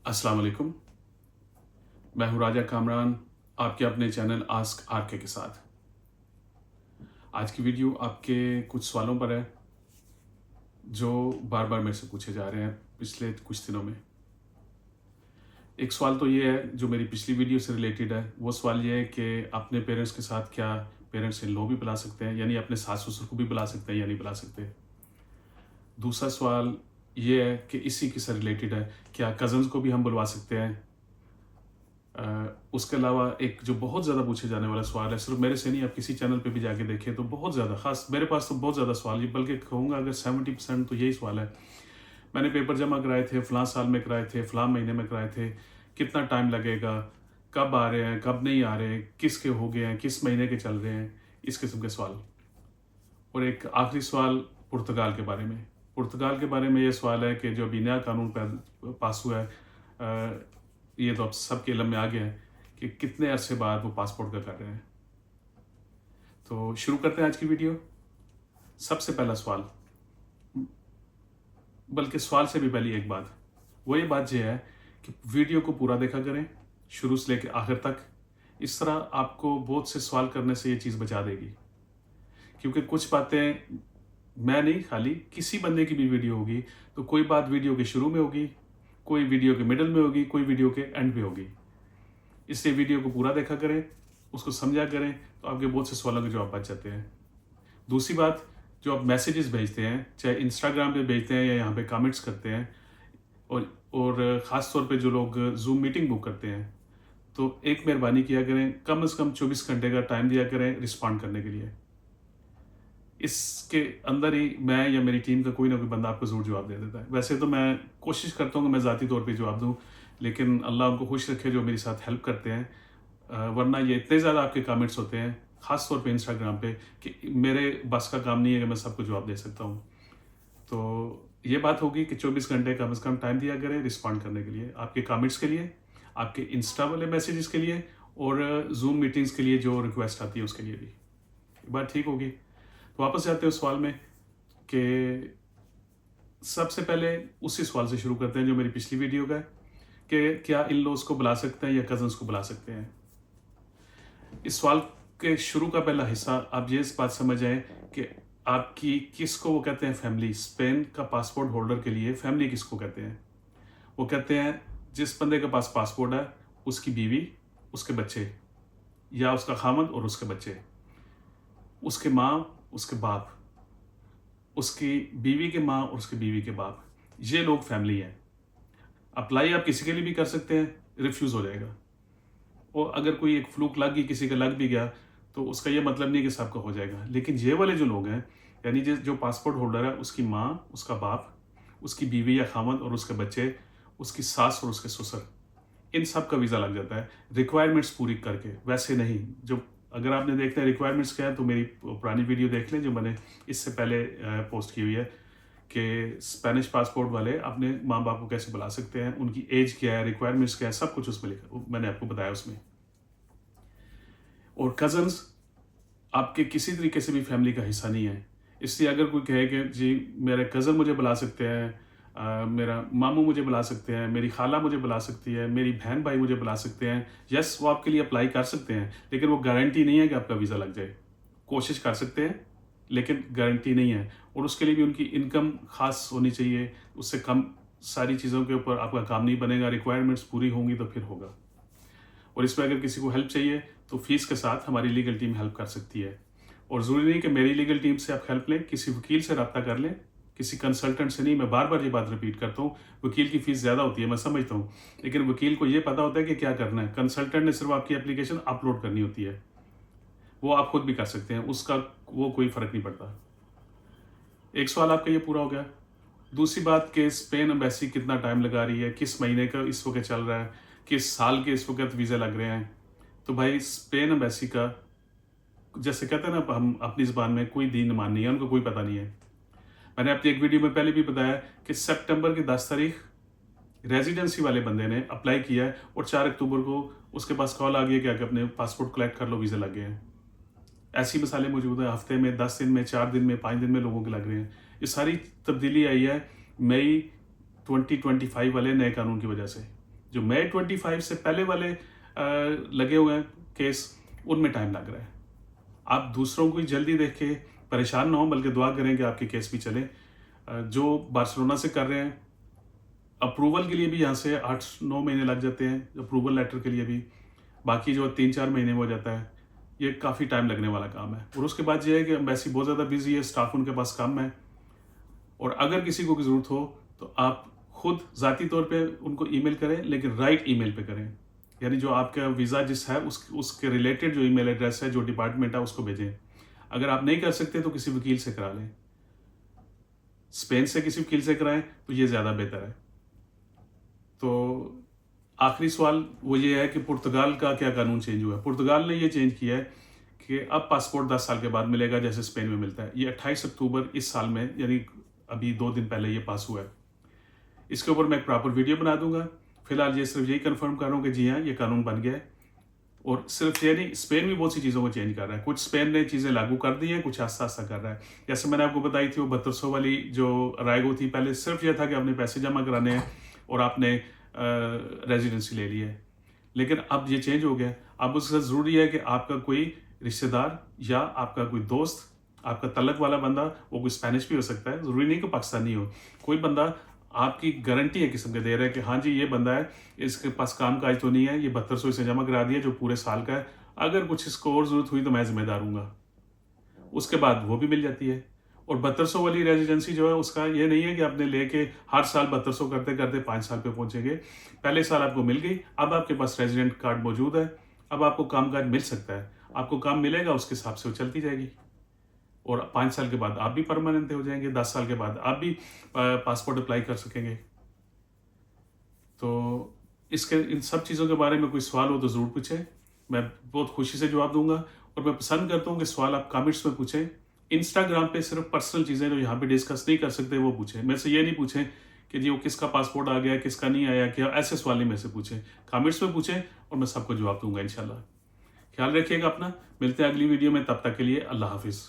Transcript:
अस्सलाम वालेकुम। मैं हूँ राजा कामरान, आपके अपने चैनल आस्क आरके के साथ। आज की वीडियो आपके कुछ सवालों पर है जो बार बार मेरे से पूछे जा रहे हैं पिछले कुछ दिनों में। एक सवाल तो ये है जो मेरी पिछली वीडियो से रिलेटेड है। वो सवाल ये है कि अपने पेरेंट्स के साथ क्या पेरेंट्स इन लॉ भी बुला सकते हैं, यानी अपने सास ससुर को भी बुला सकते हैं या नहीं बुला सकते। दूसरा सवाल ये है कि इसी के से रिलेटेड है, क्या कज़न्स को भी हम बुलवा सकते हैं। उसके अलावा एक जो बहुत ज़्यादा पूछे जाने वाला सवाल है, सिर्फ मेरे से नहीं, आप किसी चैनल पे भी जाके देखें तो बहुत ज़्यादा, खास मेरे पास तो बहुत ज़्यादा सवाल है, बल्कि कहूँगा अगर 70% तो यही सवाल है। मैंने पेपर जमा कराए थे, फ़लाँ साल में कराए थे, फ़लाँ महीने में कराए थे, कितना टाइम लगेगा, कब आ रहे हैं, कब नहीं आ रहे हैं, किसके हो गए हैं, किस महीने के चल रहे हैं, इस किस्म के सवाल। और एक आखिरी सवाल पुर्तगाल के बारे में। पुर्तगाल के बारे में ये सवाल है कि जो अभी नया कानून पास हुआ है, ये तो अब सबके इल्म में आ गया है कि कितने अरसे बाद वो पासपोर्ट का कर रहे हैं। तो शुरू करते हैं आज की वीडियो। सबसे पहला सवाल, बल्कि सवाल से भी पहले एक बात, वो ये बात ये है कि वीडियो को पूरा देखा करें शुरू से लेकर आखिर तक। इस तरह आपको बहुत से सवाल करने से ये चीज़ बचा देगी, क्योंकि कुछ बातें मैं नहीं, खाली किसी बंदे की भी वीडियो होगी तो कोई बात वीडियो के शुरू में होगी, कोई वीडियो के मिडल में होगी, कोई वीडियो के एंड में होगी। इसलिए वीडियो को पूरा देखा करें, उसको समझा करें, तो आपके बहुत से सवालों के जवाब बच जाते हैं। दूसरी बात, जो आप मैसेजेस भेजते हैं, चाहे इंस्टाग्राम पे भेजते हैं या यहाँ पे कमेंट्स करते हैं, और ख़ास तौर पे जो लोग जूम मीटिंग बुक करते हैं, तो एक मेहरबानी किया करें, कम से कम 24 घंटे का टाइम दिया करें रिस्पॉन्ड करने के लिए। इसके अंदर ही मैं या मेरी टीम का कोई ना कोई बंदा आपको ज़रूर जवाब दे देता है। वैसे तो मैं कोशिश करता हूँ कि मैं ज़ाती तौर पे जवाब दूँ, लेकिन अल्लाह उनको खुश रखे जो मेरे साथ हेल्प करते हैं। वरना ये इतने ज़्यादा आपके कमेंट्स होते हैं, ख़ास तौर पे इंस्टाग्राम पे, कि मेरे बस का काम नहीं है कि मैं सबको जवाब दे सकता हूँ। तो ये बात होगी कि 24 घंटे कम से कम टाइम दिया करें रिस्पॉन्ड करने के लिए, आपके कमेंट्स के लिए, आपके इंस्टा वाले मैसेजेस के लिए, और जूम मीटिंग्स के लिए जो रिक्वेस्ट आती है उसके लिए भी। ये बात ठीक होगी। तो वापस जाते हैं उस सवाल में कि सबसे पहले उसी सवाल से शुरू करते हैं जो मेरी पिछली वीडियो का है कि क्या इन लॉज को बुला सकते हैं या कजन्स को बुला सकते हैं। इस सवाल के शुरू का पहला हिस्सा आप ये इस बात समझ आए कि आपकी किसको वो कहते हैं फैमिली। स्पेन का पासपोर्ट होल्डर के लिए फैमिली किसको कहते हैं? वो कहते हैं जिस बंदे के पास पासपोर्ट है उसकी बीवी, उसके बच्चे, या उसका खामद और उसके बच्चे, उसके माँ, उसके बाप, उसकी बीवी के माँ और उसके बीवी के बाप, ये लोग फैमिली हैं। अप्लाई आप किसी के लिए भी कर सकते हैं, रिफ्यूज़ हो जाएगा। और अगर कोई एक फ्लूक लग गई, किसी का लग भी गया, तो उसका ये मतलब नहीं कि सबका हो जाएगा। लेकिन ये वाले जो लोग हैं, यानी जो पासपोर्ट होल्डर है, उसकी माँ, उसका बाप, उसकी बीवी या खामद और उसके बच्चे, उसकी सास और उसके ससुर, इन सब का वीज़ा लग जाता है रिक्वायरमेंट्स पूरी करके। वैसे नहीं, जो अगर आपने देखना है रिक्वायरमेंट्स क्या है, तो मेरी पुरानी वीडियो देख लें जो मैंने इससे पहले पोस्ट की हुई है कि स्पेनिश पासपोर्ट वाले अपने माँ बाप को कैसे बुला सकते हैं, उनकी एज क्या है, रिक्वायरमेंट्स क्या है, सब कुछ उसमें लिखा, मैंने आपको बताया उसमें। और कज़न्स आपके किसी तरीके से भी फैमिली का हिस्सा नहीं है। इसलिए अगर कोई कहे कि जी मेरे कज़न मुझे बुला सकते हैं, मेरा मामू मुझे बुला सकते हैं, मेरी खाला मुझे बुला सकती है, मेरी बहन भाई मुझे बुला सकते हैं, यस वो आपके लिए अप्लाई कर सकते हैं, लेकिन वो गारंटी नहीं है कि आपका वीज़ा लग जाए। कोशिश कर सकते हैं लेकिन गारंटी नहीं है। और उसके लिए भी उनकी इनकम ख़ास होनी चाहिए, उससे कम सारी चीज़ों के ऊपर आपका काम नहीं बनेगा। रिक्वायरमेंट्स पूरी होंगी तो फिर होगा। और इसमें अगर किसी को हेल्प चाहिए तो फीस के साथ हमारी लीगल टीम हेल्प कर सकती है। और ज़रूरी नहीं कि मेरी लीगल टीम से आप हेल्प लें, किसी वकील से रब्ता कर लें, किसी कंसल्टेंट से नहीं। मैं बार बार ये बात रिपीट करता हूँ, वकील की फ़ीस ज़्यादा होती है, मैं समझता हूँ, लेकिन वकील को ये पता होता है कि क्या करना है। कंसल्टेंट ने सिर्फ आपकी एप्लीकेशन अपलोड करनी होती है, वो आप खुद भी कर सकते हैं, उसका वो कोई फ़र्क नहीं पड़ता। एक सवाल आपका ये पूरा हो गया। दूसरी बात कि स्पेन एम्बेसी कितना टाइम लगा रही है, किस महीने का इस वक्त चल रहा है, किस साल के इस वक्त वीज़ा लग रहे हैं। तो भाई स्पेन एम्बेसी का, जैसे कहते हैं ना हम अपनी ज़बान में, कोई दीन ईमान नहीं है, उनको कोई पता नहीं है। मैंने अपनी एक वीडियो में पहले भी बताया कि सितंबर की 10 तारीख रेजिडेंसी वाले बंदे ने अप्लाई किया है और 4 अक्टूबर को उसके पास कॉल आ गया कि अपने पासपोर्ट कलेक्ट कर लो, वीज़ा लग गए हैं। ऐसी मिसालें मौजूद है, हफ्ते में, 10 दिन में, 4 दिन में, 5 दिन में लोगों के लग रहे हैं। ये सारी तब्दीली आई है मई 2025 वाले नए कानून की वजह से। जो मई 25 से पहले वाले लगे हुए हैं केस, उनमें टाइम लग रहा है। आप दूसरों को जल्दी देख के परेशान ना हो, बल्कि दुआ करें कि आपके केस भी चले। जो बार्सिलोना से कर रहे हैं, अप्रूवल के लिए भी यहाँ से 8-9 महीने लग जाते हैं, अप्रूवल लेटर के लिए भी। बाकी जो 3-4 महीने में हो जाता है। ये काफ़ी टाइम लगने वाला काम है। और उसके बाद ये है कि एम्बेसी बहुत ज़्यादा बिजी है, स्टाफ उनके पास कम है। और अगर किसी को ज़रूरत हो तो आप खुद ज़ाती तौर पे उनको ईमेल करें, लेकिन राइट ईमेल पे करें। यानी जो आपका वीज़ा जिस है उसके रिलेटेड जो ईमेल एड्रेस है, जो डिपार्टमेंट है, उसको भेजें। अगर आप नहीं कर सकते तो किसी वकील से करा लें। स्पेन से किसी वकील से कराएं तो ये ज़्यादा बेहतर है। तो आखिरी सवाल वो ये है कि पुर्तगाल का क्या कानून चेंज हुआ है। पुर्तगाल ने ये चेंज किया है कि अब पासपोर्ट 10 साल के बाद मिलेगा, जैसे स्पेन में मिलता है। ये 28 अक्टूबर इस साल में, यानी अभी 2 दिन पहले ये पास हुआ है। इसके ऊपर मैं एक प्रॉपर वीडियो बना दूंगा। फिलहाल ये सिर्फ यही कंफर्म कर रहा हूँ कि जी हाँ, ये कानून बन गया है। और सिर्फ ये नहीं, स्पेन भी बहुत सी चीज़ों को चेंज कर रहा है। कुछ स्पेन ने चीज़ें लागू कर दी हैं, कुछ आस्ता आस्ता कर रहा है। जैसे मैंने आपको बताई थी वो 7200 वाली जो रायगो थी, पहले सिर्फ यह था कि आपने पैसे जमा कराने हैं और आपने रेजिडेंसी ले ली है। लेकिन अब ये चेंज हो गया। अब उसका ज़रूरी है कि आपका कोई रिश्तेदार या आपका कोई दोस्त, आपका तलक वाला बंदा, वो कोई स्पेनिश भी हो सकता है, ज़रूरी नहीं कि पाकिस्तानी हो, कोई बंदा आपकी गारंटी है किस्म के दे रहा है कि हाँ जी ये बंदा है, इसके पास काम काज तो नहीं है, ये 7200 इसे जमा करा दिया जो पूरे साल का है, अगर कुछ इसको और ज़रूरत हुई तो मैं जिम्मेदार हूँगा। उसके बाद वो भी मिल जाती है। और 7200 वाली रेजिडेंसी जो है उसका ये नहीं है कि आपने लेके हर साल 7200 करते करते 5 साल पे पहुंचेंगे। पहले साल आपको मिल गई, अब आपके पास रेजिडेंट कार्ड मौजूद है, अब आपको कामकाज मिल सकता है। आपको काम मिलेगा, उसके हिसाब से वो चलती जाएगी। और 5 साल के बाद आप भी परमानेंट हो जाएंगे, 10 साल के बाद आप भी पासपोर्ट अप्लाई कर सकेंगे। तो इसके इन सब चीज़ों के बारे में कोई सवाल हो तो ज़रूर पूछें, मैं बहुत खुशी से जवाब दूंगा। और मैं पसंद करता हूँ कि सवाल आप कमेंट्स में पूछें। इंस्टाग्राम पे सिर्फ पर्सनल चीज़ें जो यहाँ पे डिस्कस नहीं कर सकते वो पूछें। मेरे से ये नहीं पूछें कि जी वो किसका पासपोर्ट आ गया, किसका नहीं आया, क्या, ऐसे सवाल नहीं मेरे से पूछें। कमेंट्स में पूछें और मैं सबको जवाब दूंगा इंशाल्लाह। ख्याल रखिएगा अपना, मिलते हैं अगली वीडियो में, तब तक के लिए अल्लाह हाफिज़।